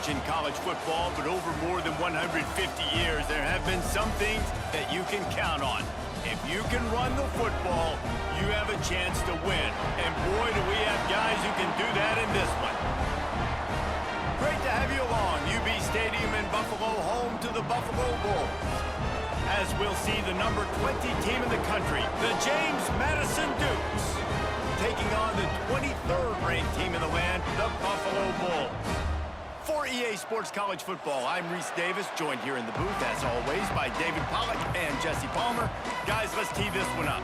age in college football, but over more than 150 years, there have been some things that you can count on. If you can run the football, you have a chance to win. And boy, do we have guys who can do that in this one. Great to have you along. UB Stadium in Buffalo, home to the Buffalo Bulls. As we'll see the number 20 team in the country, the James Madison Dukes, taking on the 23rd ranked team in the land, the Buffalo Bulls. For EA Sports College Football, I'm Reese Davis, joined here in the booth, as always, by David Pollack and Jesse Palmer. Guys, let's tee this one up.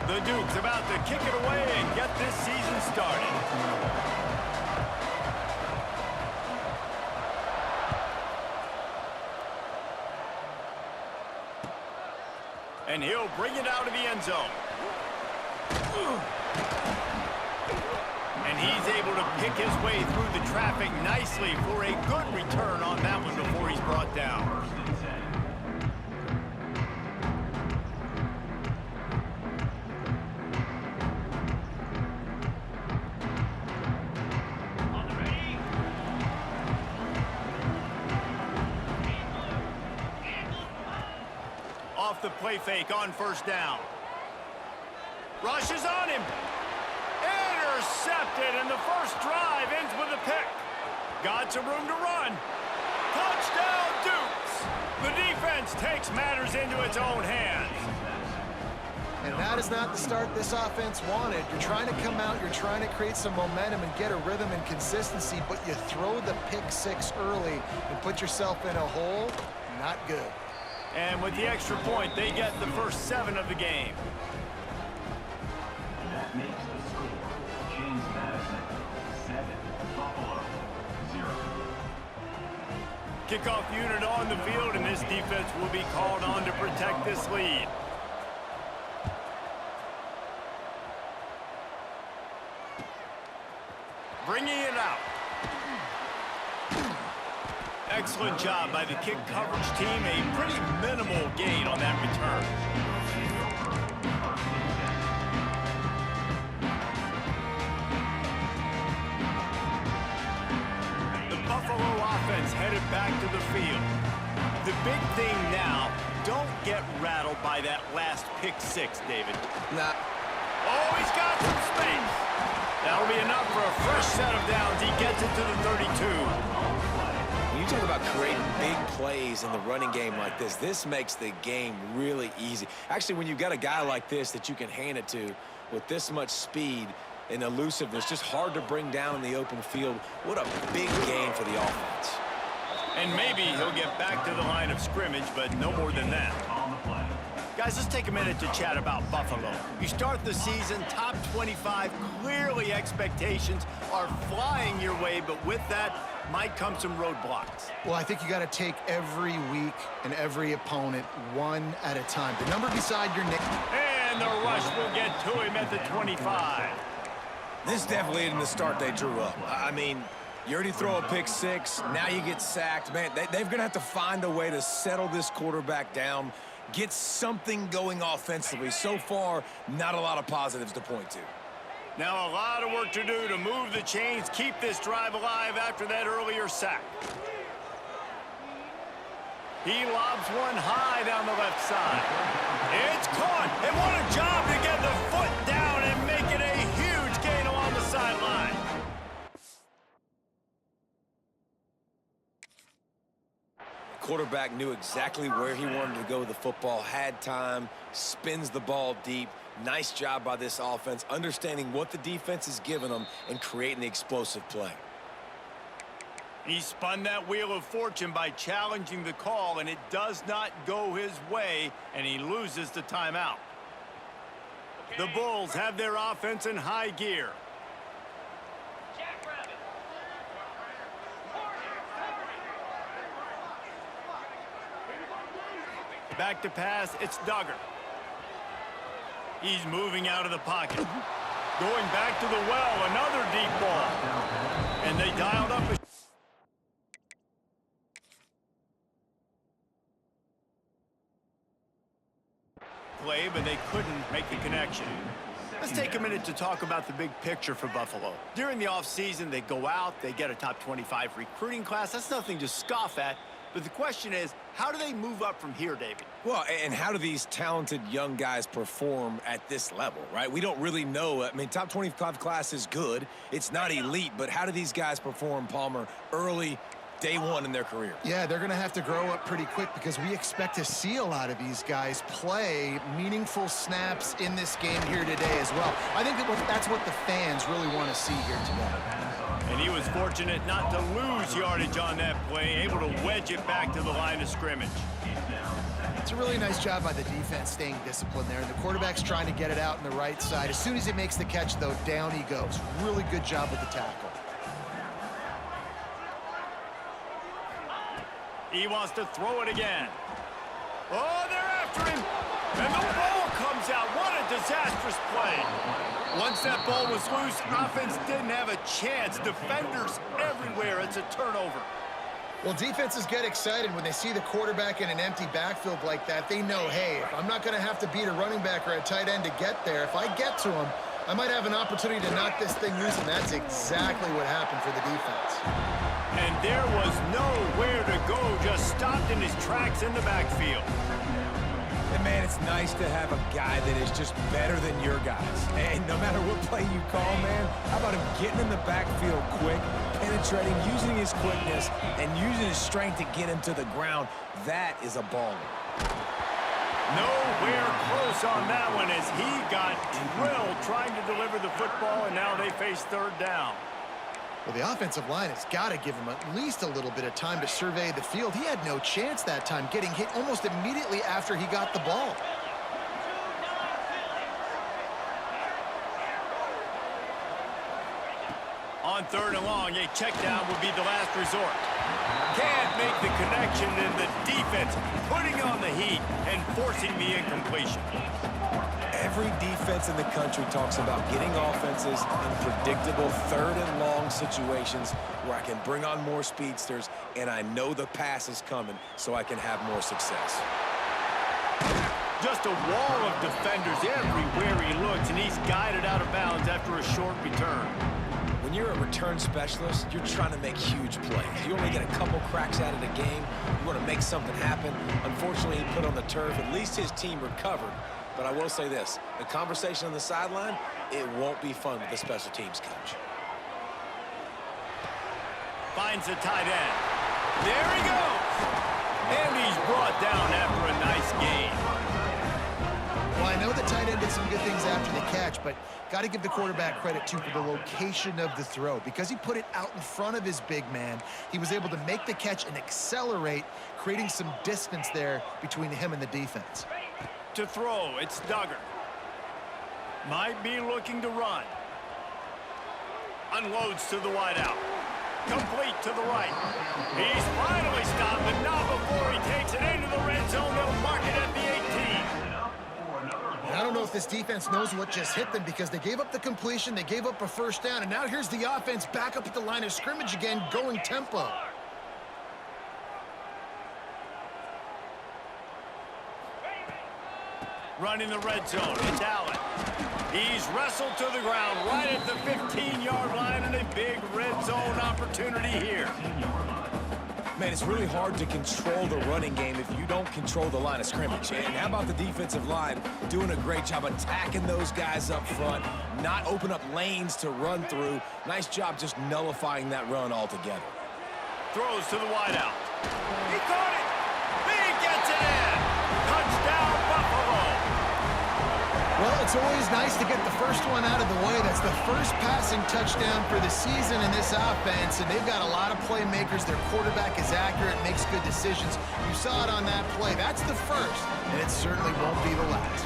The Dukes about to kick it away and get this season started. And he'll bring it out of the end zone. And he's able to pick his way through the traffic nicely for a good return on that one before he's brought down. Off the play fake on first down. Rushes on him. Intercepted, and the first drive ends with a pick. Got some room to run. Touchdown, Dukes. The defense takes matters into its own hands. And that is not the start this offense wanted. You're trying to come out, you're trying to create some momentum and get a rhythm and consistency, but you throw the pick six early and put yourself in a hole. Not good. And with the extra point, they get the first 7 of the game. That makes the score James Madison 7, Buffalo 0. Kickoff unit on the field, and this defense will be called on to protect this lead. Bringing it out. Excellent job by the kick coverage team. A pretty minimal gain on that return. The Buffalo offense headed back to the field. The big thing now, don't get rattled by that last pick six, David. Nah. Oh, he's got some space. That'll be enough for a fresh set of downs. He gets it to the 32. When you talk about creating big plays in the running game like this makes the game really easy. Actually, when you've got a guy like this that you can hand it to with this much speed and elusiveness, just hard to bring down in the open field, what a big game for the offense. And maybe he'll get back to the line of scrimmage, but no more than that. Guys, let's take a minute to chat about Buffalo. You start the season top 25. Clearly expectations are flying your way, but with that might come some roadblocks. Well, I think you got to take every week and every opponent one at a time. The number beside your name. And the rush will get to him at the 25. This definitely isn't the start they drew up. I mean, you already throw a pick six, now you get sacked. Man, they're going to have to find a way to settle this quarterback down, get something going offensively. So far, not a lot of positives to point to. Now a lot of work to do to move the chains, keep this drive alive after that earlier sack. He lobs one high down the left side. It's caught, and what a job to get the foot down and make it a huge gain along the sideline. Quarterback knew exactly where he wanted to go with the football, had time, spins the ball deep. Nice job by this offense, understanding what the defense is giving them and creating the explosive play. He spun that wheel of fortune by challenging the call, and it does not go his way, and he loses the timeout. The Bulls have their offense in high gear. Back to pass, it's Duggar. He's moving out of the pocket. Going back to the well, another deep ball. And they dialed up a play, but they couldn't make the connection. Let's take a minute to talk about the big picture for Buffalo. During the offseason, they go out, they get a top 25 recruiting class. That's nothing to scoff at. But the question is, how do they move up from here, David? Well, and how do these talented young guys perform at this level, right? We don't really know. I mean, top 25 class is good. It's not elite, but how do these guys perform, Palmer, early, day one in their career? Yeah, they're going to have to grow up pretty quick because we expect to see a lot of these guys play meaningful snaps in this game here today as well. I think that's what the fans really want to see here today. And he was fortunate not to lose yardage on that play, able to wedge it back to the line of scrimmage. It's a really nice job by the defense staying disciplined there, and the quarterback's trying to get it out on the right side. As soon as he makes the catch, though, down he goes. Really good job with the tackle. He wants to throw it again. Oh, they're after him. And the ball comes out. What a disastrous play. Once that ball was loose, offense didn't have a chance. Defenders everywhere. It's a turnover. Well, defenses get excited when they see the quarterback in an empty backfield like that. They know, hey, I'm not going to have to beat a running back or a tight end to get there. If I get to him, I might have an opportunity to knock this thing loose, and that's exactly what happened for the defense. And there was nowhere to go, just stopped in his tracks in the backfield. And, man, it's nice to have a guy that is just better than your guys. And no matter what play you call, man, how about him getting in the backfield quick, penetrating, using his quickness, and using his strength to get him to the ground? That is a baller. Nowhere close on that one as he got drilled trying to deliver the football, and now they face third down. Well, the offensive line has got to give him at least a little bit of time to survey the field. He had no chance that time, getting hit almost immediately after he got the ball. On third and long, a check down would be the last resort. Can't make the connection, and the defense putting on the heat and forcing the incompletion. Every defense in the country talks about getting offenses in predictable third and long situations where I can bring on more speedsters and I know the pass is coming so I can have more success. Just a wall of defenders everywhere he looks, and he's guided out of bounds after a short return. When you're a return specialist, you're trying to make huge plays. You only get a couple cracks out of the game. You want to make something happen. Unfortunately, he put on the turf. At least his team recovered. But I will say this, the conversation on the sideline, it won't be fun with the special teams coach. Finds the tight end. There he goes. And he's brought down after a nice gain. Well, I know the tight end did some good things after the catch, but got to give the quarterback credit, too, for the location of the throw. Because he put it out in front of his big man, he was able to make the catch and accelerate, creating some distance there between him and the defense. To throw, it's Duggar. Might be looking to run. Unloads to the wideout. Complete to the right. He's finally stopped, but not before he takes it into the red zone. They'll mark it at the 18. I don't know if this defense knows what just hit them because they gave up the completion, they gave up a first down, and now here's the offense back up at the line of scrimmage again, going tempo. Running the red zone, it's Allen. He's wrestled to the ground right at the 15-yard line, and a big red zone opportunity here. Man, it's really hard to control the running game if you don't control the line of scrimmage. And how about the defensive line doing a great job attacking those guys up front, not open up lanes to run through. Nice job just nullifying that run altogether. Throws to the wideout. He caught it. He gets it in. Touchdown, Buffalo. Well, it's always nice to get the first one out of the way. That's the first passing touchdown for the season in this offense, and they've got a lot of playmakers. Their quarterback is accurate, makes good decisions. You saw it on that play. That's the first, and it certainly won't be the last.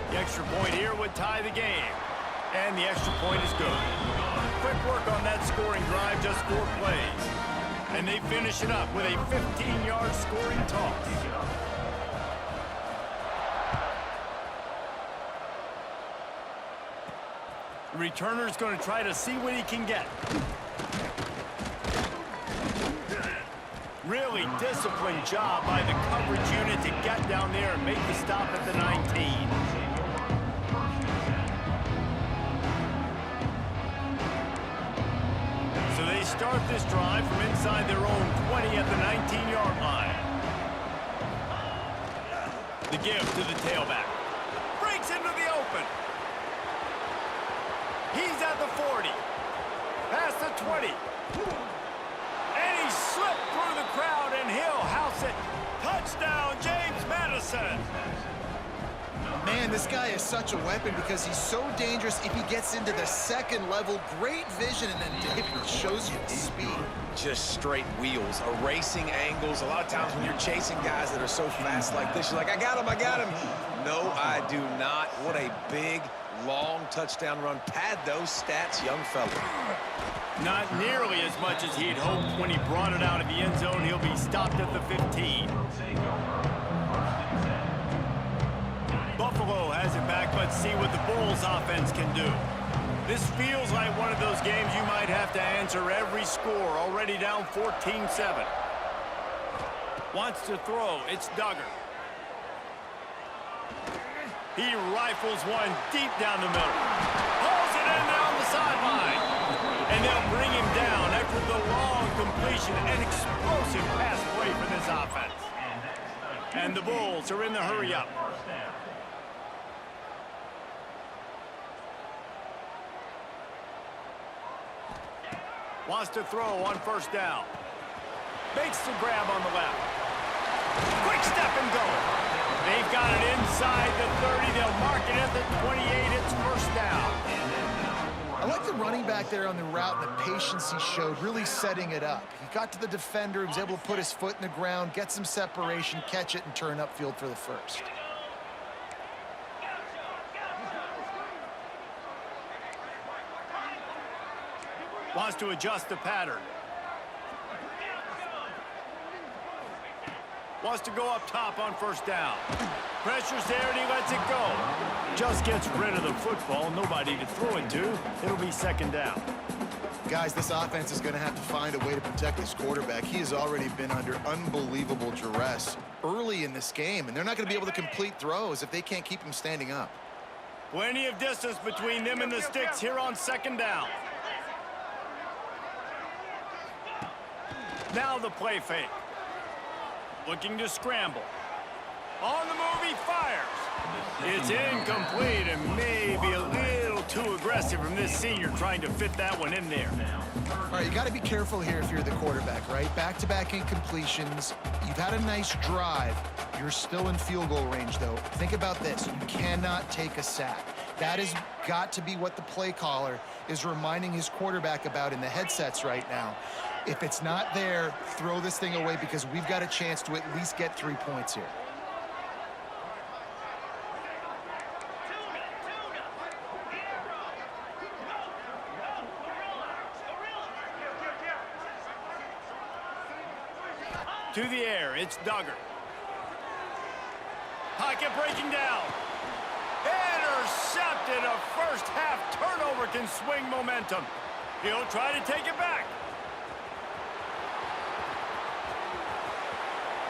The extra point here would tie the game, and the extra point is good. Quick work on that scoring drive, just 4 plays. And they finish it up with a 15-yard scoring toss. The returner's going to try to see what he can get. Really disciplined job by the coverage unit to get down there and make the stop at the 19. start this drive from inside their own 20 at the 19-yard line. The give to the tailback. Breaks into the open. He's at the 40. Past the 20. And he slipped through the crowd, and he'll house it. Touchdown, James Madison. Man, this guy is such a weapon because he's so dangerous if he gets into the second level. Great vision, and then Dave shows you the speed. Just straight wheels, erasing angles. A lot of times when you're chasing guys that are so fast like this, you're like, I got him, I got him. No, I do not. What a big, long touchdown run. Pad those stats, young fella. Not nearly as much as he'd hoped when he brought it out of the end zone. He'll be stopped at the 15. Buffalo has it back. Let's see what the Bulls offense can do. This feels like one of those games you might have to answer every score. Already down 14-7. Wants to throw. It's Duggar. He rifles one deep down the middle. Pulls it in down the sideline. And they'll bring him down after the long completion. An explosive pass play for this offense. And the Bulls are in the hurry-up. Wants to throw on first down. Makes the grab on the left. Quick step and go. They've got it inside the 30. They'll mark it at the 28. It's first down. I like the running back there on the route and the patience he showed, really setting it up. He got to the defender, he was able to put his foot in the ground, get some separation, catch it, and turn upfield for the first. Wants to adjust the pattern. Wants to go up top on first down. Pressure's there and he lets it go. Just gets rid of the football. Nobody to throw it to. It'll be second down. Guys, this offense is going to have to find a way to protect this quarterback. He has already been under unbelievable duress early in this game, and they're not going to be able to complete throws if they can't keep him standing up. Plenty of distance between them and the sticks here on second down. Now the play fake. Looking to scramble. On the move, he fires. It's incomplete and maybe a little too aggressive from this senior trying to fit that one in there. All right, you got to be careful here if you're the quarterback, right? Back-to-back incompletions. You've had a nice drive. You're still in field goal range, though. Think about this. You cannot take a sack. That has got to be what the play caller is reminding his quarterback about in the headsets right now. If it's not there, throw this thing away because we've got a chance to at least get 3 points here. To the air, it's Duggar. Pocket breaking down. Intercepted. A first half turnover can swing momentum. He'll try to take it back.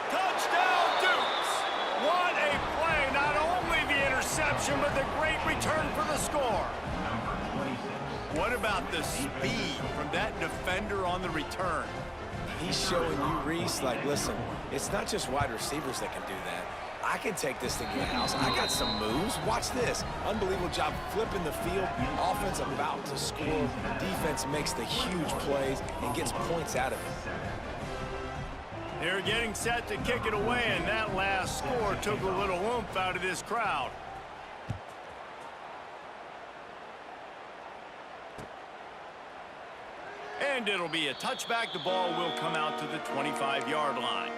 Touchdown, Dukes! What a play. Not only the interception, but the great return for the score. What about the speed from that defender on the return? He's showing you, Reese, like, listen, it's not just wide receivers that can do that. I can take this thing to the house. I got some moves. Watch this. Unbelievable job flipping the field. Offense about to score. Defense makes the huge plays and gets points out of it. They're getting set to kick it away, and that last score took a little oomph out of this crowd. And it'll be a touchback. The ball will come out to the 25-yard line.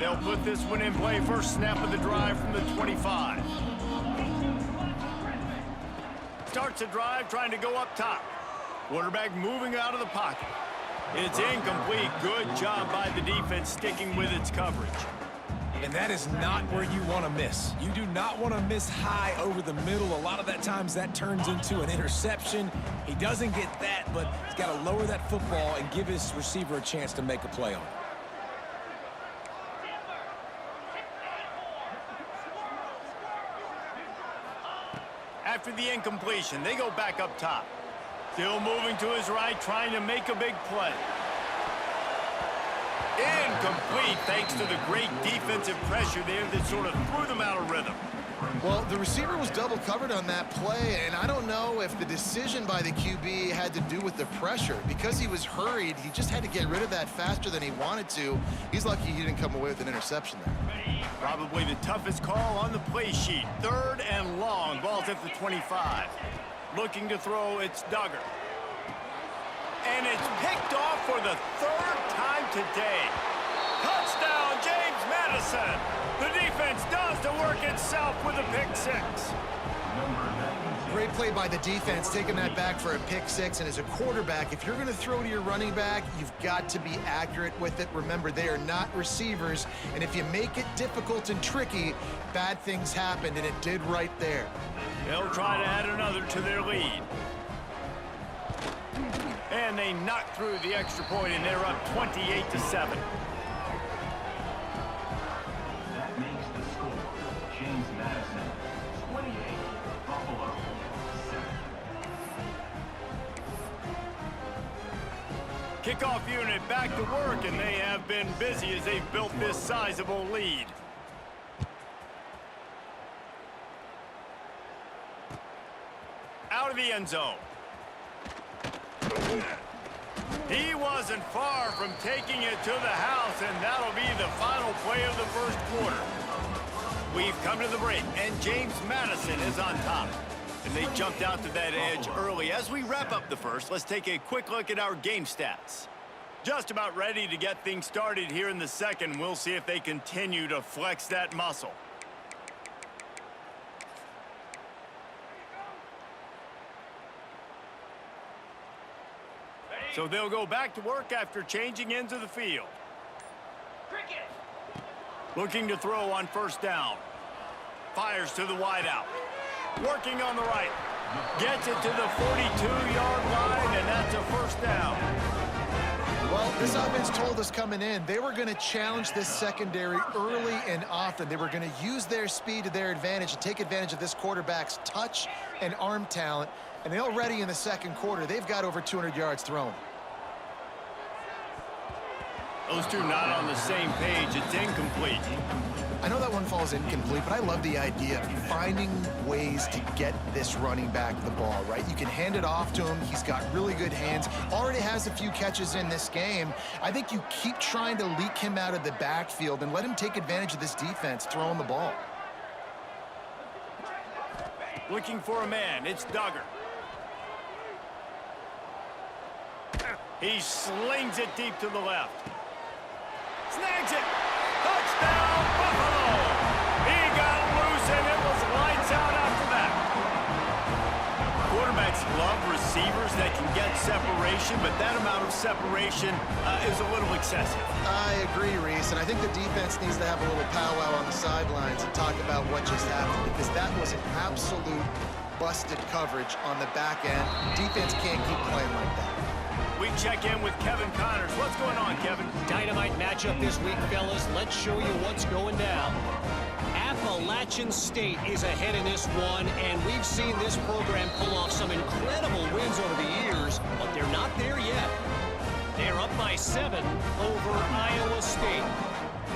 They'll put this one in play. First snap of the drive from the 25. Starts the drive trying to go up top. Quarterback moving out of the pocket. It's incomplete. Good job by the defense sticking with its coverage. And that is not where you want to miss. You do not want to miss high over the middle. A lot of that times that turns into an interception. He doesn't get that, but he's got to lower that football and give his receiver a chance to make a play on it. After the incompletion, they go back up top. Still moving to his right, trying to make a big play. Incomplete, thanks to the great defensive pressure there that sort of threw them out of rhythm. Well, the receiver was double covered on that play, and I don't know if the decision by the QB had to do with the pressure. Because he was hurried, he just had to get rid of that faster than he wanted to. He's lucky he didn't come away with an interception there. Probably the toughest call on the play sheet. 3rd and long, ball's at the 25. Looking to throw, it's Duggar. And it's picked off for the 3rd time today. Touchdown, James Madison. The defense does the work itself with a pick 6. Great play by the defense, taking that back for a pick 6. And as a quarterback, if you're going to throw to your running back, you've got to be accurate with it. Remember, they are not receivers. And if you make it difficult and tricky, bad things happen, and it did right there. They'll try to add another to their lead. And they knock through the extra point, and they're up 28-7. That makes the score. James Madison, 28. Buffalo, 7. Kickoff unit back to work, and they have been busy as they've built this sizable lead. Out of the end zone. He wasn't far from taking it to the house, and that'll be the final play of the first quarter. We've come to the break, and James Madison is on top. And they jumped out to that edge early. As we wrap up the first, let's take a quick look at our game stats. Just about ready to get things started here in the second. We'll see if they continue to flex that muscle. So they'll go back to work after changing ends of the field. Looking to throw on 1st down. Fires to the wideout. Working on the right. Gets it to the 42-yard line, and that's a 1st down. Well, this offense told us coming in they were going to challenge this secondary early and often. They were going to use their speed to their advantage and take advantage of this quarterback's touch and arm talent. And already in the second quarter, they've got over 200 yards thrown. Those two not on the same page. It's incomplete. I know that one falls incomplete, but I love the idea of finding ways to get this running back the ball, right? You can hand it off to him. He's got really good hands. Already has a few catches in this game. I think you keep trying to leak him out of the backfield and let him take advantage of this defense throwing the ball. Looking for a man. It's Duggar. He slings it deep to the left. Snags it. Touchdown, Buffalo. He got loose, and it was lights out after that. Quarterbacks love receivers that can get separation, but that amount of separation is a little excessive. I agree, Reese, and I think the defense needs to have a little powwow on the sidelines and talk about what just happened, because that was an absolute busted coverage on the back end. Defense can't keep playing like that. We check in with Kevin Connors. What's going on, Kevin? Dynamite matchup this week, fellas. Let's show you what's going down. Appalachian State is ahead in this one, and we've seen this program pull off some incredible wins over the years, but they're not there yet. They're up by 7 over Iowa State.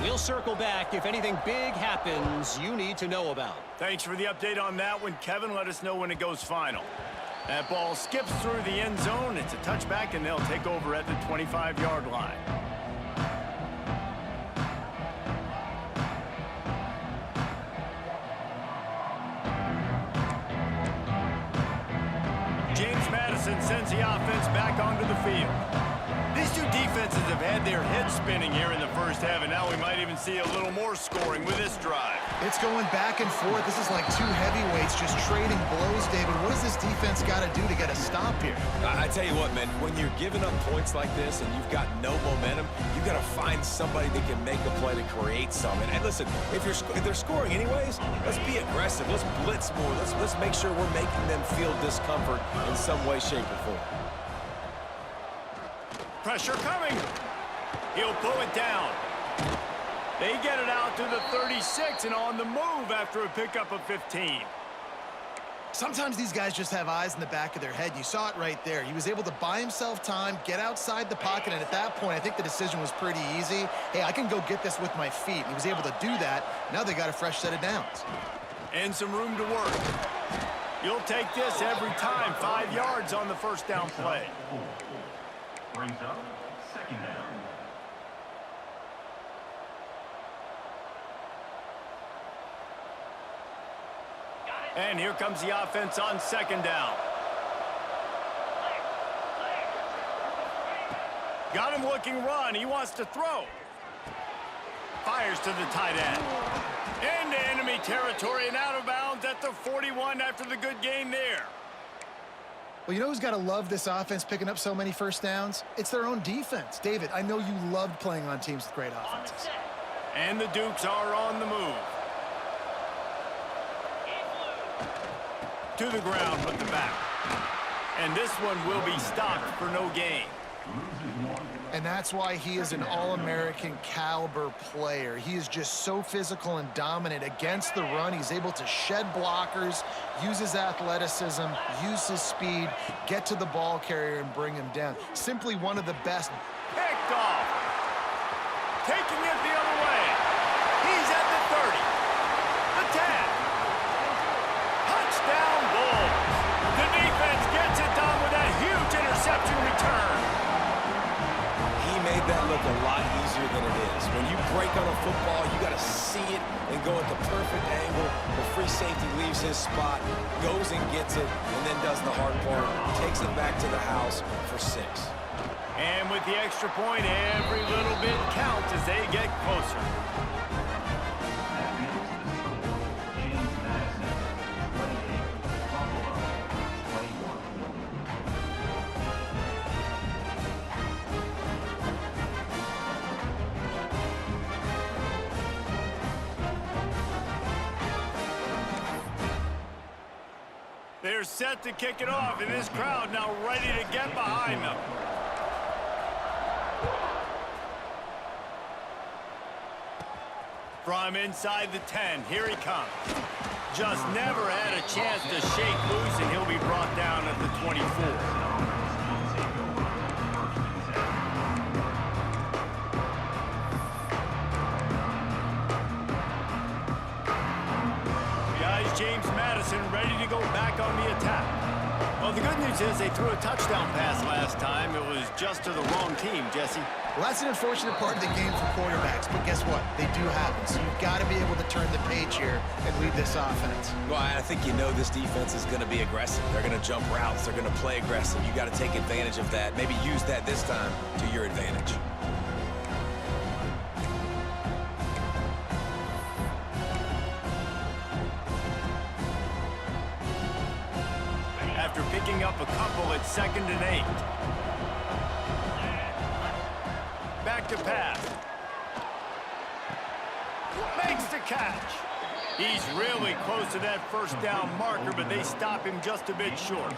We'll circle back if anything big happens you need to know about. Thanks for the update on that one, Kevin. Let us know when it goes final. That ball skips through the end zone. It's a touchback, and they'll take over at the 25-yard line. James Madison sends the offense back onto the field. These two defenses have had their heads spinning here in the first half, and now we might even see a little more scoring with this drive. It's going back and forth. This is like two heavyweights just trading blows, David. What does this defense got to do to get a stop here? I tell you what, man, when you're giving up points like this and you've got no momentum, you got to find somebody that can make a play to create some. And listen, if they're scoring anyways, let's be aggressive. Let's blitz more. Let's make sure we're making them feel discomfort in some way, shape, or form. Pressure coming. He'll pull it down. They get it out to the 36 and on the move after a pickup of 15. Sometimes these guys just have eyes in the back of their head. You saw it right there. He was able to buy himself time, get outside the pocket, and at that point, I think the decision was pretty easy. Hey, I can go get this with my feet. And he was able to do that. Now they got a fresh set of downs. And some room to work. You'll take this every time. 5 yards on the first down play. Brings up second down. And here comes the offense on second down. Got him looking run. He wants to throw. Fires to the tight end. Into enemy territory and out of bounds at the 41 after the good game there. Well, you know who's got to love this offense picking up so many first downs? It's their own defense. David, I know you loved playing on teams with great offenses. And the Dukes are on the move. To the ground with the back. And this one will be stopped for no gain. And that's why he is an All-American caliber player. He is just so physical and dominant against the run. He's able to shed blockers, use his athleticism, use his speed, get to the ball carrier and bring him down. Simply one of the best. Picked off. Taking it the other way. He's at the 30. The 10. Touchdown Bulls. The defense gets it done with a huge interception return. He made that look a lot easier than it is. When you break on a football, you got to see it and go at the perfect angle. The free safety leaves his spot, goes and gets it, and then does the hard part, takes it back to the house for 6. And with the extra point, every little bit counts as they get closer. They're set to kick it off, and this crowd now ready to get behind them. From inside the 10, here he comes. Just never had a chance to shake loose, and he'll be brought down at the 24. James Madison ready to go back on the attack. Well, the good news is they threw a touchdown pass last time. It was just to the wrong team, Jesse. Well, that's an unfortunate part of the game for quarterbacks, but guess what? They do happen. So you've got to be able to turn the page here and lead this offense. Well, I think you know this defense is going to be aggressive. They're going to jump routes. They're going to play aggressive. You got to take advantage of that. Maybe use that this time to your advantage. After picking up a couple at 2nd and 8. Back to pass. Makes the catch. He's really close to that first down marker, but they stop him just a bit short.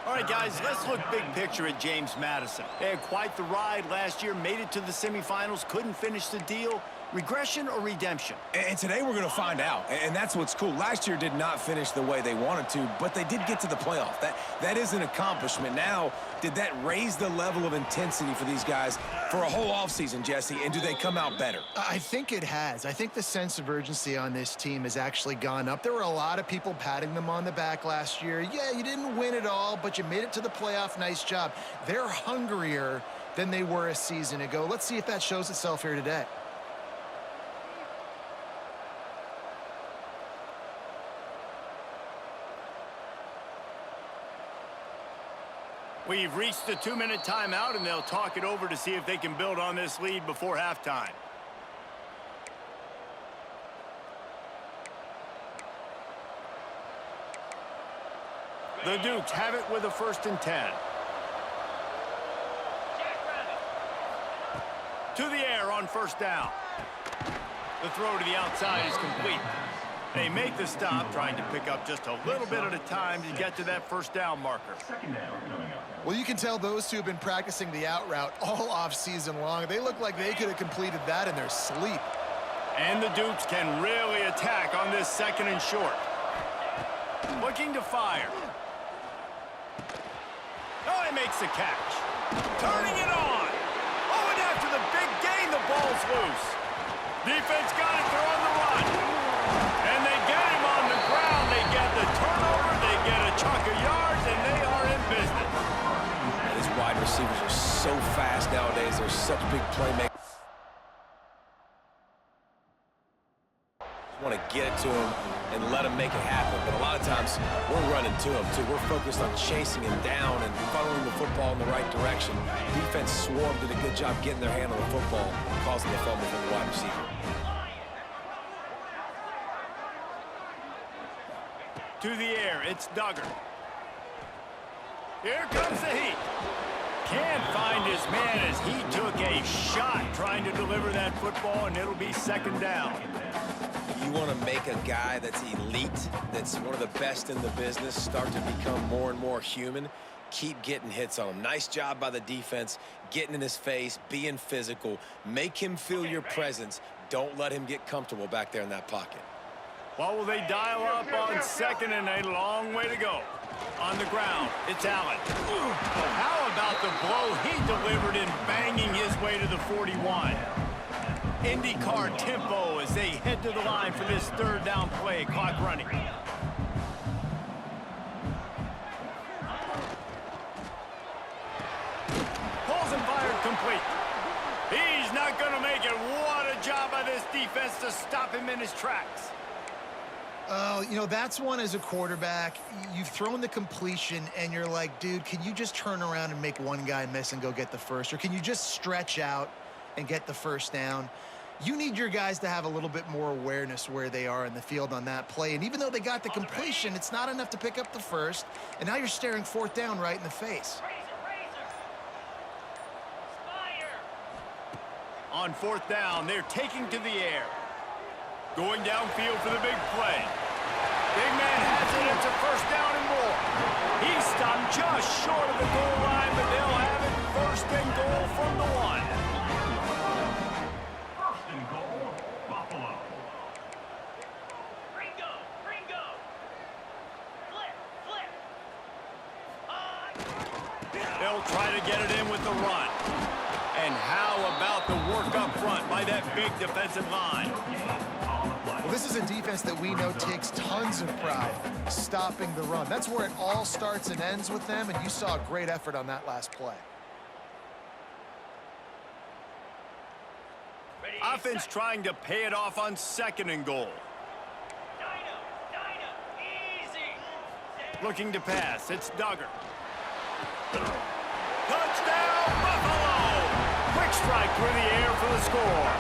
All right, guys, let's look big picture at James Madison. They had quite the ride last year, made it to the semifinals, couldn't finish the deal. Regression or redemption? And today we're going to find out, and that's what's cool. Last year did not finish the way they wanted to, but they did get to the playoff. That is an accomplishment. Now, did that raise the level of intensity for these guys for a whole offseason, Jesse, and do they come out better? I think it has. I think the sense of urgency on this team has actually gone up. There were a lot of people patting them on the back last year. Yeah, you didn't win it all, but you made it to the playoff. Nice job. They're hungrier than they were a season ago. Let's see if that shows itself here today. We've reached the 2-minute timeout, and they'll talk it over to see if they can build on this lead before halftime. The Dukes have it with a 1st and 10. To the air on 1st down. The throw to the outside is complete. They make the stop, trying to pick up just a little bit at a time to get to that 1st down marker. Well, you can tell those two have been practicing the out route all off season long. They look like they could have completed that in their sleep. And the Dukes can really attack on this 2nd and short. Looking to fire. Oh, he makes the catch. Turning it on. Oh, and after the big gain, the ball's loose. Defense got it. They're on the run. And they get him on the ground. They get the turnover. They get a chunk of yards, and they are in business. And these wide receivers are so fast nowadays. They're such big playmakers. Want to get it to him and let him make it happen. But a lot of times, we're running to him, too. We're focused on chasing him down and funneling the football in the right direction. Defense swarmed, did a good job getting their hand on the football, causing the fumble from the wide receiver. To the air, it's Duggar. Here comes the heat. Can't find his man as he took a shot trying to deliver that football, and it'll be 2nd down. You want to make a guy that's elite, that's one of the best in the business, start to become more and more human, keep getting hits on him. Nice job by the defense, getting in his face, being physical. Make him feel your presence. Don't let him get comfortable back there in that pocket. Well, will they dial up on 2nd and a long way to go? On the ground, it's Allen. How about the blow he delivered in banging his way to the 41? IndyCar tempo as they head to the line for this 3rd down play. Clock running. Pulls and fired complete. He's not going to make it. What a job by this defense to stop him in his tracks. Oh, you know, that's one as a quarterback. You've thrown the completion, and you're like, dude, can you just turn around and make one guy miss and go get the 1st? Or can you just stretch out and get the 1st down? You need your guys to have a little bit more awareness where they are in the field on that play. And even though they got the completion, it's not enough to pick up the 1st. And now you're staring 4th down right in the face. On 4th down, they're taking to the air. Going downfield for the big play. Big man has it. It's a 1st down and more. He's stopped just short of the goal line, but they'll have it 1st and goal from the 1. 1st and goal, Buffalo. Ringo! Flip! They'll try to get it in with the run. And how about the work up front by that big defensive line? Well, this is a defense that we know takes tons of pride stopping the run. That's where it all starts and ends with them, and you saw a great effort on that last play. Offense trying to pay it off on 2nd and goal. Easy! Looking to pass. It's Duggar. Touchdown, Buffalo! Quick strike through the air for the score.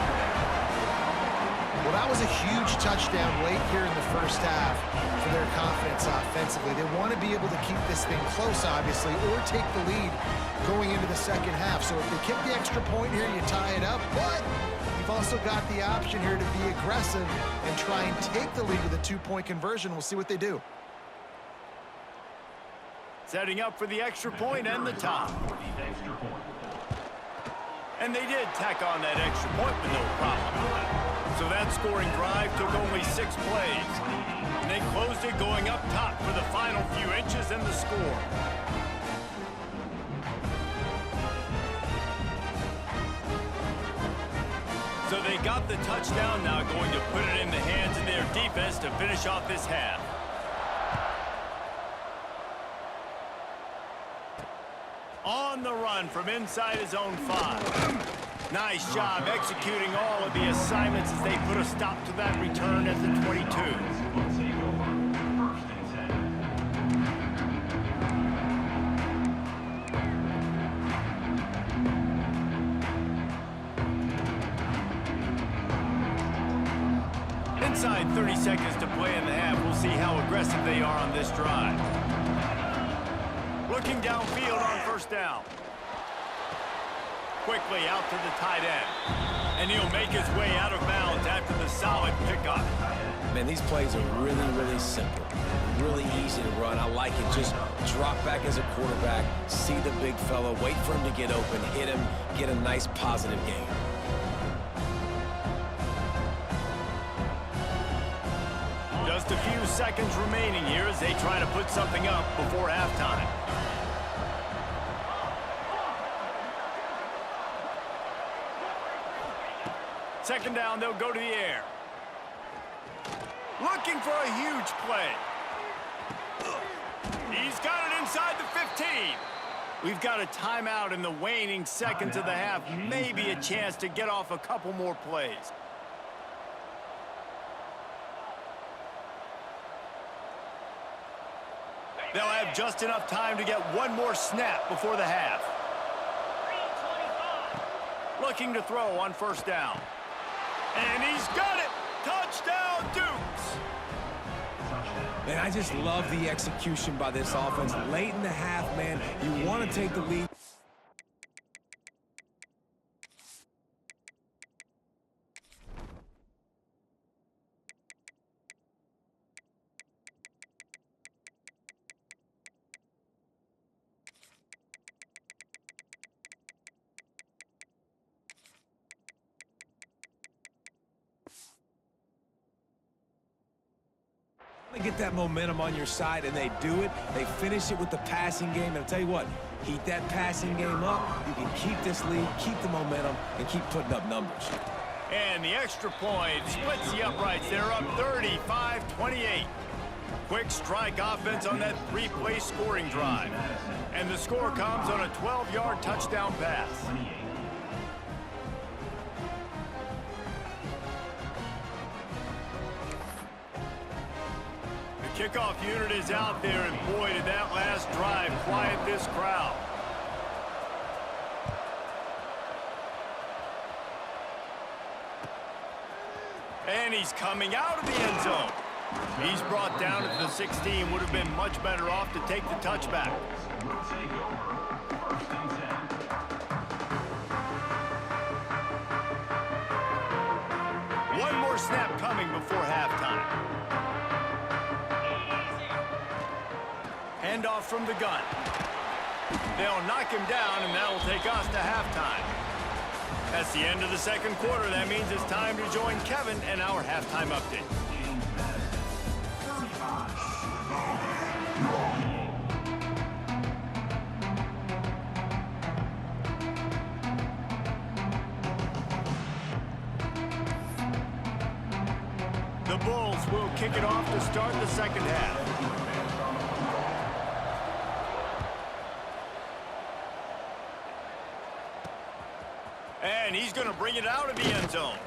Well, that was a huge touchdown late here in the 1st half for their confidence offensively. They want to be able to keep this thing close, obviously, or take the lead going into the 2nd half. So if they kick the extra point here, you tie it up. But you've also got the option here to be aggressive and try and take the lead with a 2-point conversion. We'll see what they do. Setting up for the extra point and the top. And they did tack on that extra point with no problem. So that scoring drive took only 6 plays. And they closed it going up top for the final few inches in the score. So they got the touchdown, now going to put it in the hands of their defense to finish off this half. On the run from inside his own 5. Nice job executing all of the assignments as they put a stop to that return at the 22. Inside 30 seconds to play in the half. We'll see how aggressive they are on this drive. Looking downfield on first down. Quickly out to the tight end. And he'll make his way out of bounds after the solid pickup. Man, these plays are really, really simple. Really easy to run. I like it. Just drop back as a quarterback, see the big fella, wait for him to get open, hit him, get a nice positive gain. Just a few seconds remaining here as they try to put something up before halftime. Second down, they'll go to the air. Looking for a huge play. He's got it inside the 15. We've got a timeout in the waning seconds of the half. Maybe a chance to get off a couple more plays. They'll have just enough time to get one more snap before the half. Looking to throw on first down. And he's got it! Touchdown, Dukes! Man, I just love the execution by this offense. Late in the half, man, you want to take the lead. Get that momentum on your side, and they do it. They finish it with the passing game. And I'll tell you what, heat that passing game up. You can keep this lead, keep the momentum, and keep putting up numbers. And the extra point splits the uprights. They're up 35-28. Quick strike offense on that three-play scoring drive. And the score comes on a 12-yard touchdown pass. Kickoff unit is out there, and boy, did that last drive quiet this crowd. And he's coming out of the end zone. He's brought down at the 16. Would have been much better off to take the touchback. One more snap coming before halftime. Handoff from the gun. They'll knock him down, and that will take us to halftime. That's the end of the second quarter. That means it's time to join Kevin and our halftime update. The Bulls will kick it off to start the second half. And he's going to bring it out of the end zone.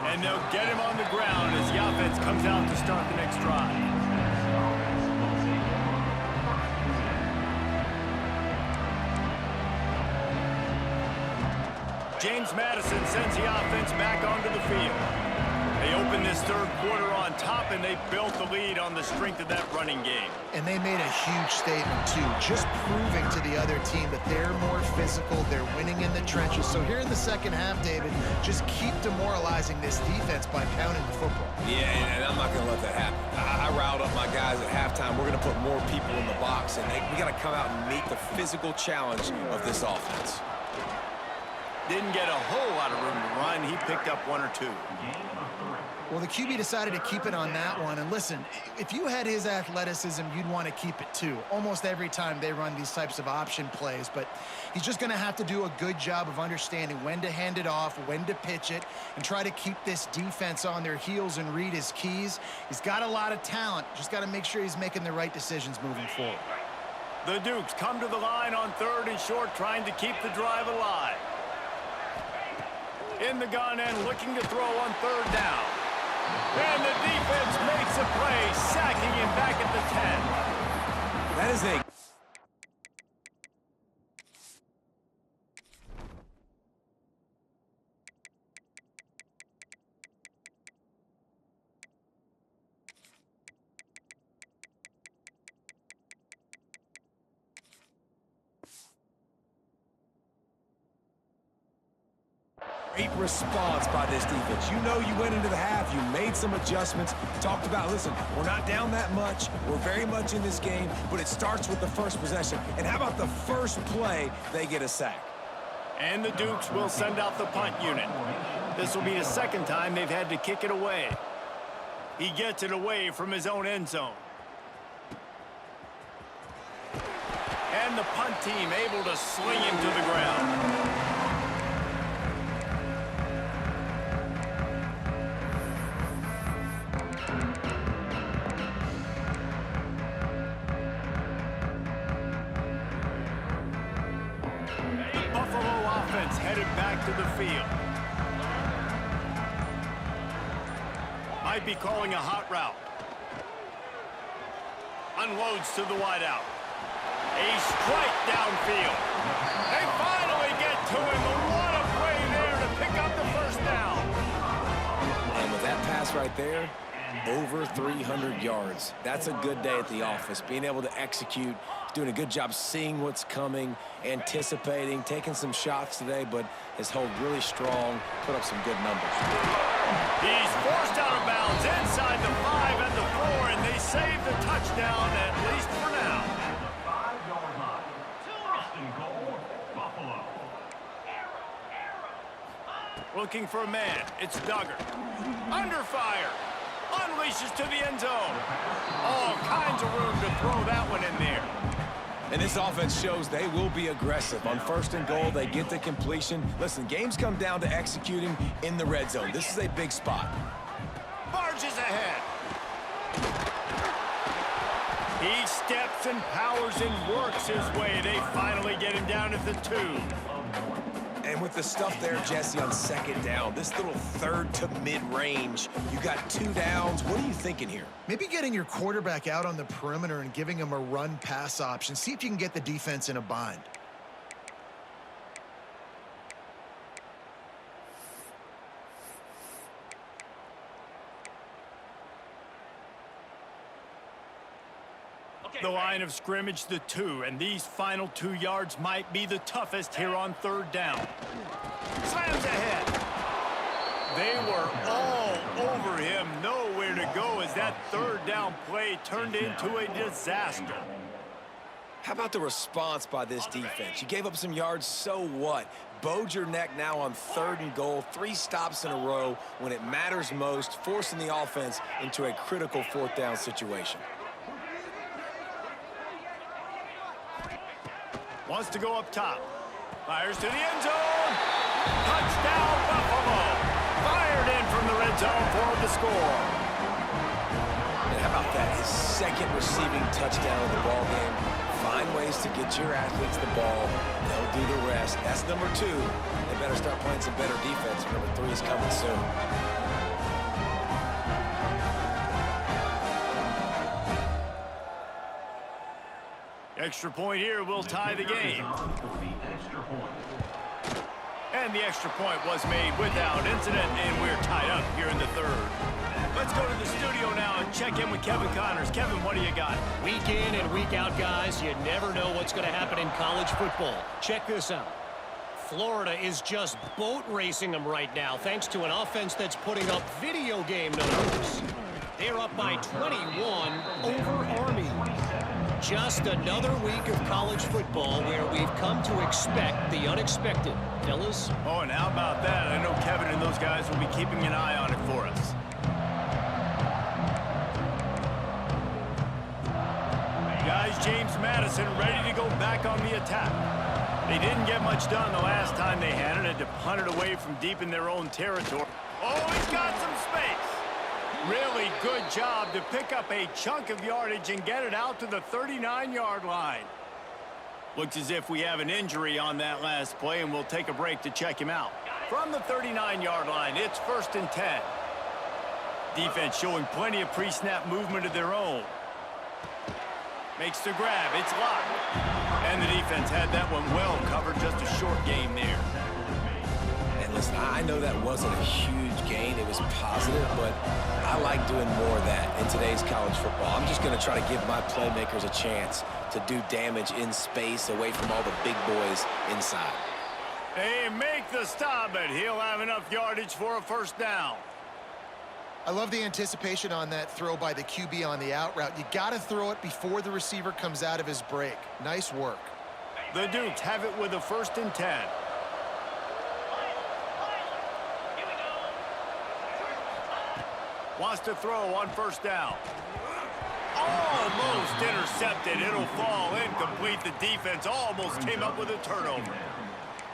And they'll get him on the ground as the offense comes out to start the next drive. James Madison sends the offense back onto the field. They open this third quarter on top, and they built the lead on the strength of that running game. And they made a huge statement, too, just proving to the other team that they're more physical, they're winning in the trenches. So here in the second half, David, just keep demoralizing this defense by pounding the football. Yeah, and I'm not going to let that happen. I riled up my guys at halftime. We're going to put more people in the box, and we got to come out and meet the physical challenge of this offense. Didn't get a whole lot of room to run. He picked up one or two. Well, the QB decided to keep it on that one. And listen, if you had his athleticism, you'd want to keep it too. Almost every time they run these types of option plays. But he's just going to have to do a good job of understanding when to hand it off, when to pitch it, and try to keep this defense on their heels and read his keys. He's got a lot of talent. Just got to make sure he's making the right decisions moving forward. The Dukes come to the line on third and short, trying to keep the drive alive. In the gun and looking to throw on third down. And the defense makes a play, sacking him back at the 10. That is a Great response by this defense. You know you went into the half, you made some adjustments, talked about, listen, we're not down that much, we're very much in this game, but it starts with the first possession. And how about the first play, they get a sack? And the Dukes will send out the punt unit. This will be the second time they've had to kick it away. He gets it away from his own end zone. And the punt team able to sling him to the ground. Headed back to the field. Might be calling a hot route. Unloads to the wideout. A strike downfield. They finally get to him. What a play there to pick up the first down. And with that pass right there, over 300 yards. That's a good day at the office. Being able to execute, doing a good job seeing what's coming, anticipating, taking some shots today, but has held really strong, put up some good numbers. He's forced out of bounds inside the 5 at the 4, and they save the touchdown, at least for now. At the 5-yard line. First and goal, Buffalo. Looking for a man. It's Duggar. Under fire. Unleashes to the end zone. All kinds of room to throw that one in there. And this offense shows they will be aggressive. On first and goal, they get the completion. Listen, games come down to executing in the red zone. This is a big spot. Barges ahead. He steps and powers and works his way. They finally get him down at the 2. And with the stuff there, Jesse, on second down, this little third to mid-range, you got 2 downs. What are you thinking here? Maybe getting your quarterback out on the perimeter and giving him a run-pass option. See if you can get the defense in a bind. The line of scrimmage, the 2, and these final 2 yards might be the toughest here on third down. Slams ahead. They were all over him, nowhere to go as that third down play turned into a disaster. How about the response by this defense? You gave up some yards, so what? Bowed your neck now on third and goal, 3 stops in a row when it matters most, forcing the offense into a critical fourth down situation. Wants to go up top. Fires to the end zone. Touchdown, Buffalo. Fired in from the red zone for the score. And how about that? His second receiving touchdown of the ball game. Find ways to get your athletes the ball. They'll do the rest. That's number 2. They better start playing some better defense. Number 3 is coming soon. Extra point here will tie the game. And the extra point was made without incident, and we're tied up here in the 3rd. Let's go to the studio now and check in with Kevin Connors. Kevin, what do you got? Week in and week out, guys, you never know what's going to happen in college football. Check this out. Florida is just boat racing them right now, thanks to an offense that's putting up video game numbers. They're up by 21 over Army. Just another week of college football where we've come to expect the unexpected. Fellas? Oh, and how about that? I know Kevin and those guys will be keeping an eye on it for us. Guys, James Madison ready to go back on the attack. They didn't get much done the last time they had it. Had to punt it away from deep in their own territory. Oh, he's got some space. Really good job to pick up a chunk of yardage and get it out to the 39-yard line. Looks as if we have an injury on that last play, and we'll take a break to check him out. From the 39-yard line, it's 1st and 10. Defense showing plenty of pre-snap movement of their own. Makes the grab. It's locked. And the defense had that one well covered. Just a short game there. And listen, I know that wasn't a huge gain. It was positive, but I like doing more of that in today's college football. I'm just going to try to give my playmakers a chance to do damage in space away from all the big boys inside. They make the stop, but he'll have enough yardage for a first down. I love the anticipation on that throw by the QB on the out route. You got to throw it before the receiver comes out of his break. Nice work. The Dukes have it with a 1st and 10. Wants to throw on 1st down. Almost intercepted. It'll fall incomplete. The defense almost came up with a turnover.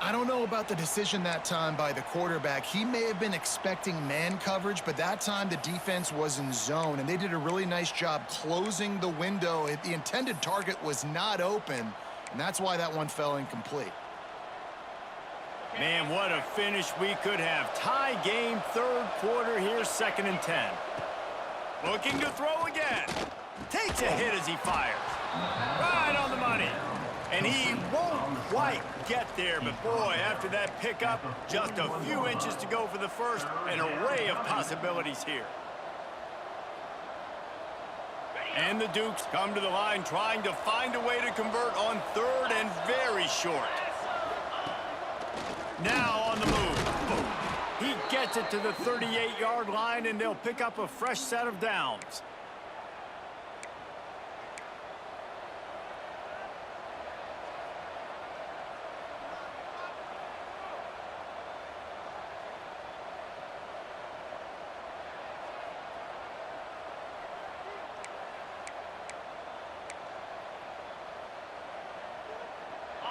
I don't know about the decision that time by the quarterback. He may have been expecting man coverage, but that time the defense was in zone, and they did a really nice job closing the window. The intended target was not open, and that's why that one fell incomplete. Man, what a finish we could have. Tie game, 3rd quarter here, 2nd and 10. Looking to throw again. Takes a hit as he fires. Right on the money. And he won't quite get there, but boy, after that pickup, just a few inches to go for the first. An array of possibilities here. And the Dukes come to the line trying to find a way to convert on 3rd and very short. Now on the move. He gets it to the 38-yard line, and they'll pick up a fresh set of downs.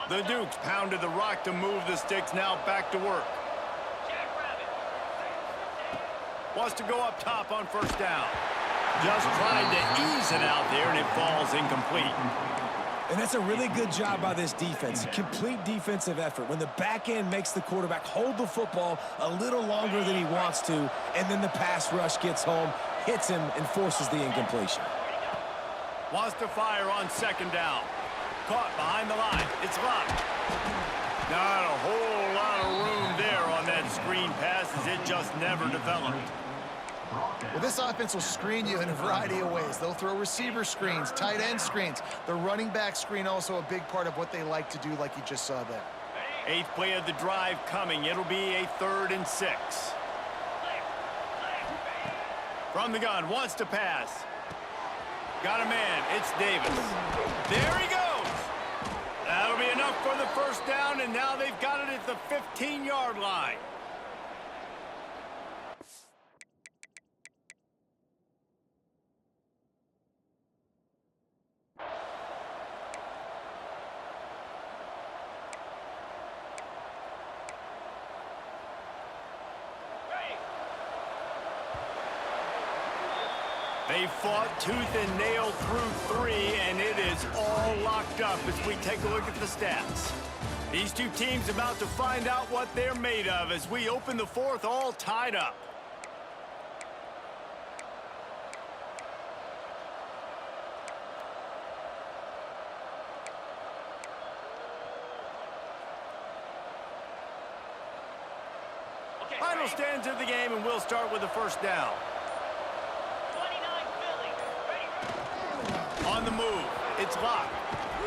The Dukes pounded the rock to move the sticks, now back to work. Wants to go up top on 1st down. Just tried to ease it out there, and it falls incomplete. And that's a really good job by this defense. Complete defensive effort. When the back end makes the quarterback hold the football a little longer than he wants to, and then the pass rush gets home, hits him, and forces the incompletion. Wants to fire on 2nd down. Caught behind the line. It's locked. Not a whole lot of room there on that screen pass, as it just never developed. Well, this offense will screen you in a variety of ways. They'll throw receiver screens, tight end screens. The running back screen also a big part of what they like to do, like you just saw there. 8th play of the drive coming. It'll be a 3rd and 6. From the gun, wants to pass. Got a man. It's Davis. There he goes. That'll be enough for the first down, and now they've got it at the 15-yard line. They fought tooth and nail through 3, and it is all locked up as we take a look at the stats. These two teams about to find out what they're made of as we open the 4th all tied up. Final stands of the game, and we'll start with the first down. On the move, it's locked.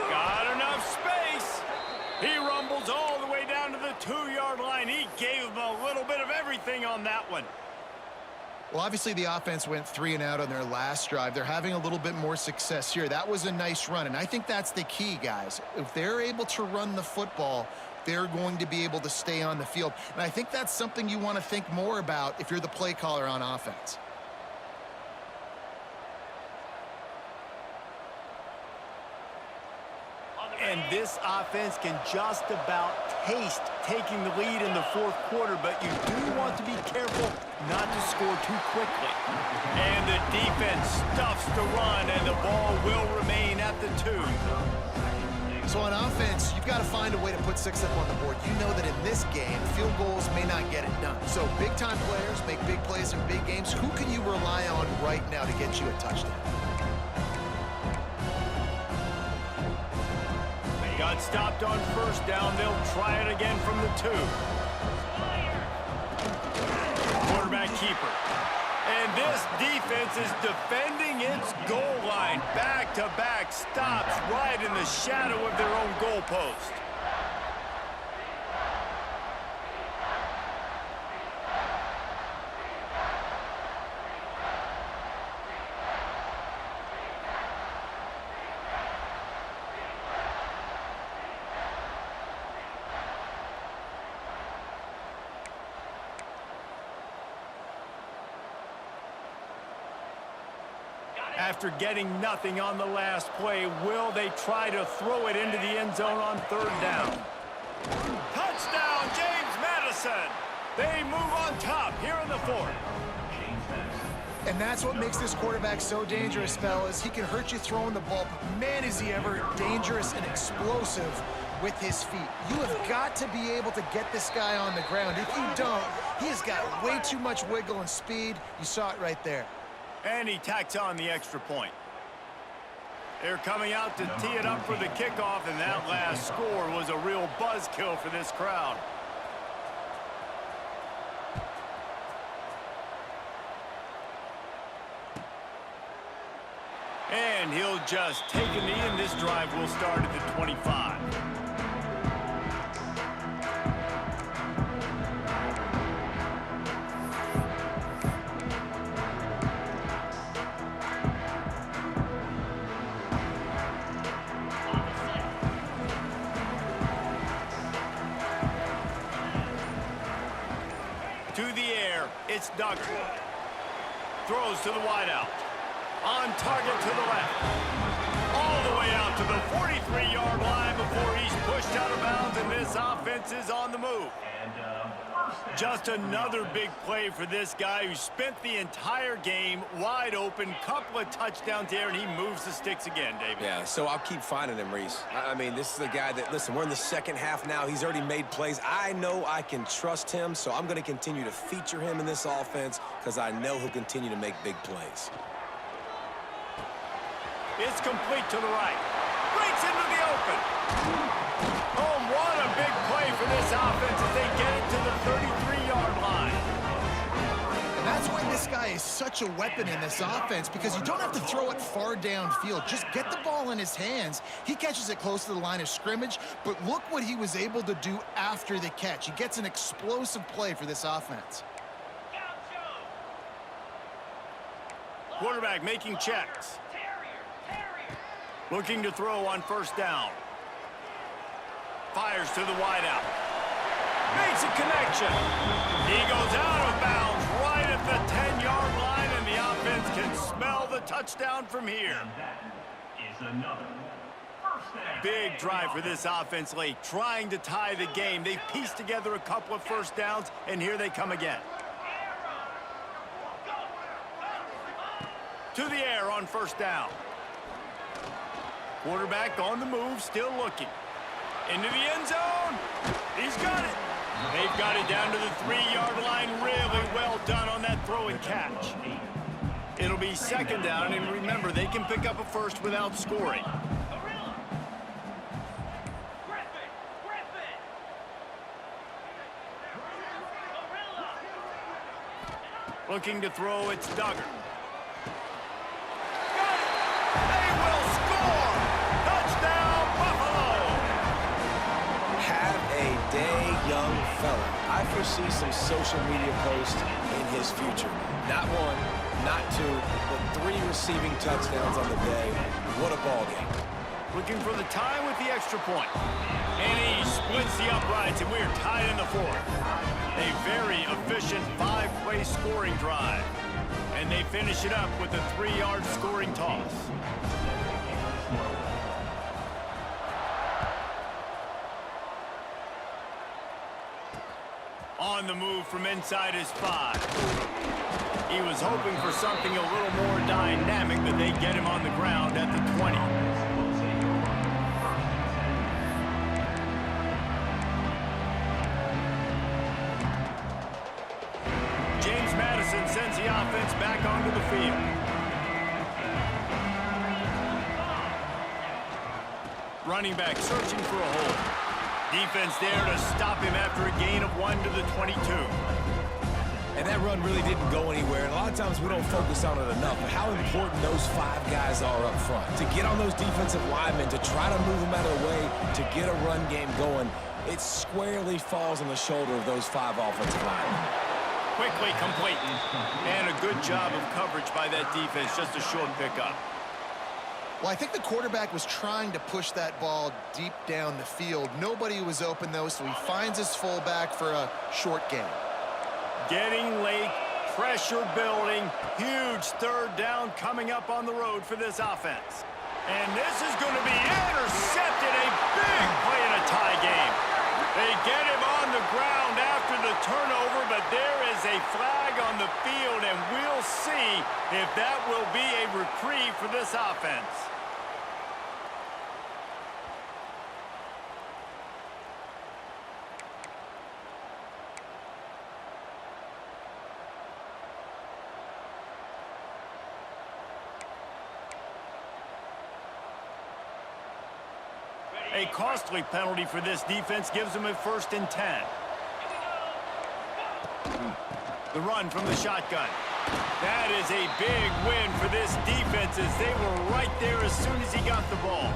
Got enough space. He rumbles all the way down to the 2-yard line. He gave him a little bit of everything on that one. Well, obviously the offense went 3 and out on their last drive. They're having a little bit more success here. That was a nice run, and I think that's the key, guys. If they're able to run the football, they're going to be able to stay on the field. And I think that's something you want to think more about if you're the play caller on offense. And this offense can just about taste taking the lead in the 4th quarter, but you do want to be careful not to score too quickly. And the defense stuffs the run, and the ball will remain at the 2. So on offense, you've got to find a way to put 6 up on the board. You know that in this game, field goals may not get it done. So big-time players make big plays in big games. Who can you rely on right now to get you a touchdown? Got stopped on 1st down. They'll try it again from the 2. Quarterback keeper. And this defense is defending its goal line. Back-to-back stops right in the shadow of their own goalpost. After getting nothing on the last play, will they try to throw it into the end zone on 3rd down? Touchdown, James Madison! They move on top here in the 4th. And that's what makes this quarterback so dangerous, fellas. He can hurt you throwing the ball, but man, is he ever dangerous and explosive with his feet. You have got to be able to get this guy on the ground. If you don't, he has got way too much wiggle and speed. You saw it right there. And he tacks on the extra point. They're coming out to tee it up for the kickoff, and that last score was a real buzzkill for this crowd. And he'll just take a knee, and this drive will start at the 25. To the air, it's Duggar. Throws to the wideout. On target to the left. All the way out to the 43-yard line before he's pushed out of bounds, and this offense is on the move. Just another big play for this guy who spent the entire game wide open, couple of touchdowns there, and he moves the sticks again, David. Yeah, so I'll keep finding him, Reese. I mean, this is a guy that, listen, we're in the second half now. He's already made plays. I know I can trust him, so I'm going to continue to feature him in this offense because I know he'll continue to make big plays. It's complete to the right. Breaks into the open. Oh, what a big play for this offense as they get it to the 33-yard line. And that's why this guy is such a weapon in this offense, because you don't have to throw it far downfield. Just get the ball in his hands. He catches it close to the line of scrimmage, but look what he was able to do after the catch. He gets an explosive play for this offense. Quarterback making checks. Looking to throw on 1st down. Fires to the wideout. Makes a connection. He goes out of bounds right at the 10-yard line, and the offense can smell the touchdown from here. Big drive for this offense late, trying to tie the game. They've pieced together a couple of 1st downs, and here they come again. To the air on 1st down. Quarterback on the move, still looking. Into the end zone. He's got it. They've got it down to the 3-yard line. Really well done on that throw and catch. It'll be 2nd down, and remember, they can pick up a 1st without scoring. Looking to throw, it's Duggar. Young fella. I foresee some social media posts in his future. Not 1, not 2, but 3 receiving touchdowns on the day. What a ball game. Looking for the tie with the extra point. And he splits the uprights, and we're tied in the 4th. A very efficient 5-play scoring drive. And they finish it up with a 3-yard scoring toss. On the move from inside his 5. He was hoping for something a little more dynamic, but they get him on the ground at the 20. James Madison sends the offense back onto the field. Running back searching for a hole. Defense there to stop him after a gain of 1 to the 22. And that run really didn't go anywhere. And a lot of times we don't focus on it enough, but how important those 5 guys are up front. To get on those defensive linemen, to try to move them out of the way, to get a run game going, it squarely falls on the shoulder of those 5 offensive linemen. Quickly complete. And a good job of coverage by that defense, just a short pickup. Well, I think the quarterback was trying to push that ball deep down the field. Nobody was open, though, so he finds his fullback for a short gain. Getting late, Pressure building. Huge third down coming up on the road for this offense. And this is going to be intercepted. A big play in a tie game. They get him on the ground after the turnover, but there is a flag on the field, and we'll see if that will be a reprieve for this offense. A costly penalty for this defense gives them a 1st and 10. The run from the shotgun. That is a big win for this defense as they were right there as soon as he got the ball.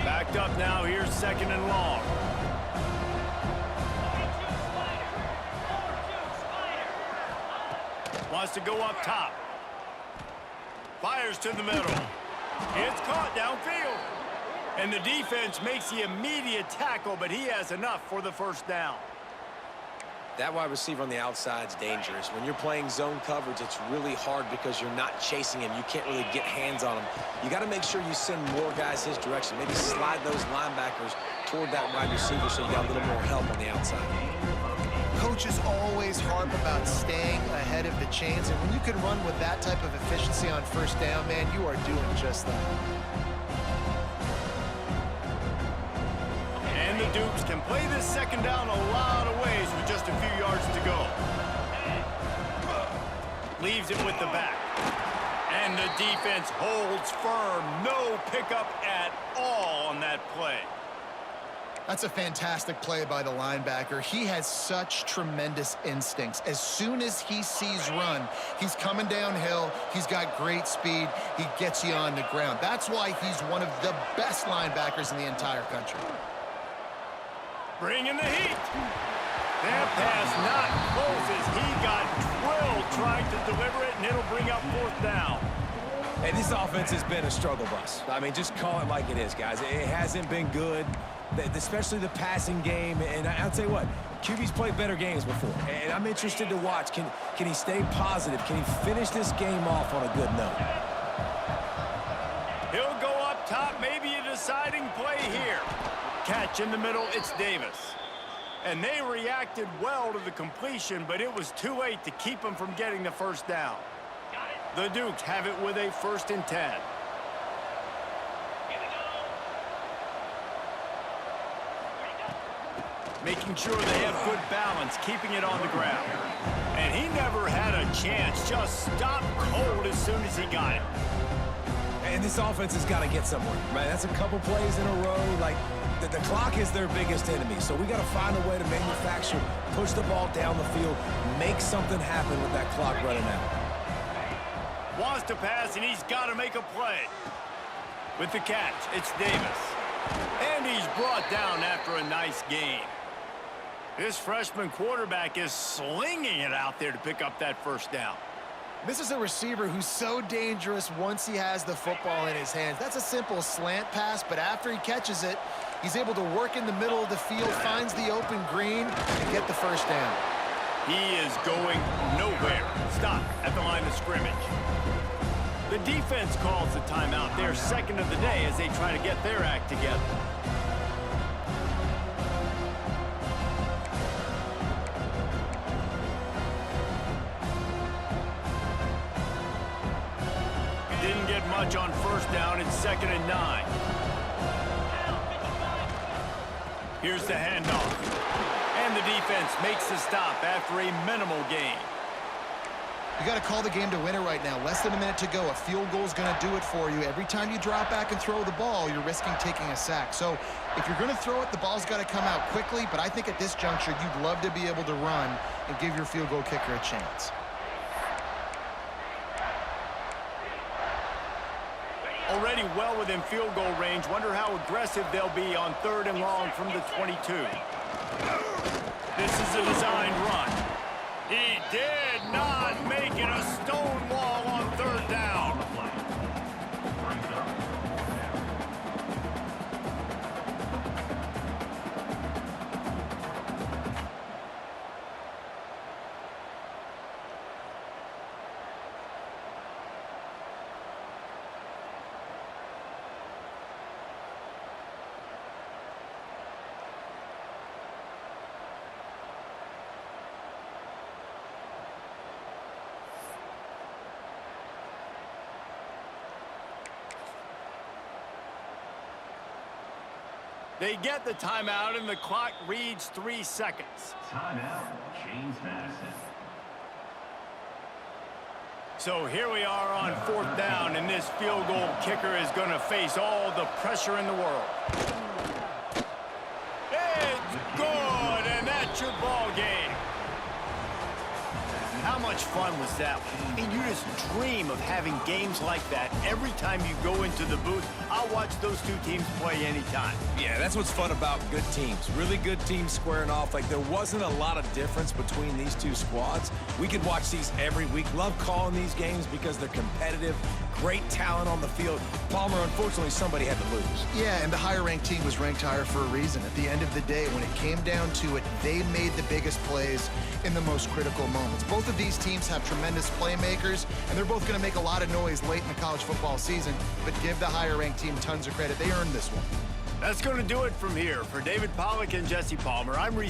Backed up now. Here's 2nd and long. Wants to go up top. Fires to the middle. It's caught downfield. And the defense makes the immediate tackle, but he has enough for the 1st down. That wide receiver on the outside is dangerous. When you're playing zone coverage, it's really hard because you're not chasing him. You can't really get hands on him. You got to make sure you send more guys his direction. Maybe slide those linebackers toward that wide receiver so you got a little more help on the outside. Coaches always harp about staying ahead of the chains, and when you can run with that type of efficiency on 1st down, man, you are doing just that. And the Dukes can play this 2nd down a lot of ways with just a few yards to go. Leaves it with the back. And the defense holds firm. No pickup at all on that play. That's a fantastic play by the linebacker. He has such tremendous instincts. As soon as he sees run, he's coming downhill. He's got great speed. He gets you on the ground. That's why he's one of the best linebackers in the entire country. Bringing the heat. That pass not close as he got drilled trying to deliver it, and it'll bring up 4th down. Hey, this offense has been a struggle bus. I mean, just call it like it is, guys. It hasn't been good, especially the passing game. And I'll tell you what, QB's played better games before. And I'm interested to watch. Can he stay positive? Can he finish this game off on a good note? He'll go up top, maybe a deciding play here. Catch in the middle, it's Davis. And they reacted well to the completion, but it was too late to keep him from getting the 1st down. The Dukes have it with a 1st and 10. Making sure they have good balance, keeping it on the ground. And he never had a chance, just stopped cold as soon as he got it. And this offense has got to get somewhere, right? That's a couple plays in a row. Like, the clock is their biggest enemy, so we got to find a way to manufacture, push the ball down the field, make something happen with that clock running out. Wants to pass, and he's got to make a play. With the catch, it's Davis. And he's brought down after a nice gain. This freshman quarterback is slinging it out there to pick up that 1st down. This is a receiver who's so dangerous once he has the football in his hands. That's a simple slant pass, but after he catches it, he's able to work in the middle of the field, finds the open green, and get the 1st down. He is going nowhere. Stop at the line of scrimmage. The defense calls the timeout. Their 2nd of the day as they try to get their act together. Didn't get much on 1st down. It's 2nd and 9. Here's the handoff. And the defense makes the stop after a minimal gain. You got to call the game to win it right now. Less than a minute to go. A field goal is going to do it for you. Every time you drop back and throw the ball, you're risking taking a sack. So if you're going to throw it, the ball's got to come out quickly. But I think at this juncture, you'd love to be able to run and give your field goal kicker a chance. Already well within field goal range. Wonder how aggressive they'll be on 3rd and long from the 22. This is a designed run. He did not make it a stone wall on 3rd down. They get the timeout, and the clock reads 3 seconds. Timeout, James Madison. So here we are on 4th down, and this field goal kicker is going to face all the pressure in the world. It's good, and that's your ball game. How much fun was that one? And you just dream of having games like that every time you go into the booth. I'll watch those two teams play anytime. Yeah, that's what's fun about good teams. Really good teams squaring off. Like, there wasn't a lot of difference between these two squads. We could watch these every week. Love calling these games because they're competitive. Great talent on the field. Palmer, unfortunately, somebody had to lose. Yeah, and the higher-ranked team was ranked higher for a reason. At the end of the day, when it came down to it, they made the biggest plays in the most critical moments. Both of these teams have tremendous playmakers, and they're both going to make a lot of noise late in the college football season, but give the higher-ranked team tons of credit. They earned this one. That's going to do it from here. For David Pollack and Jesse Palmer, I'm Reese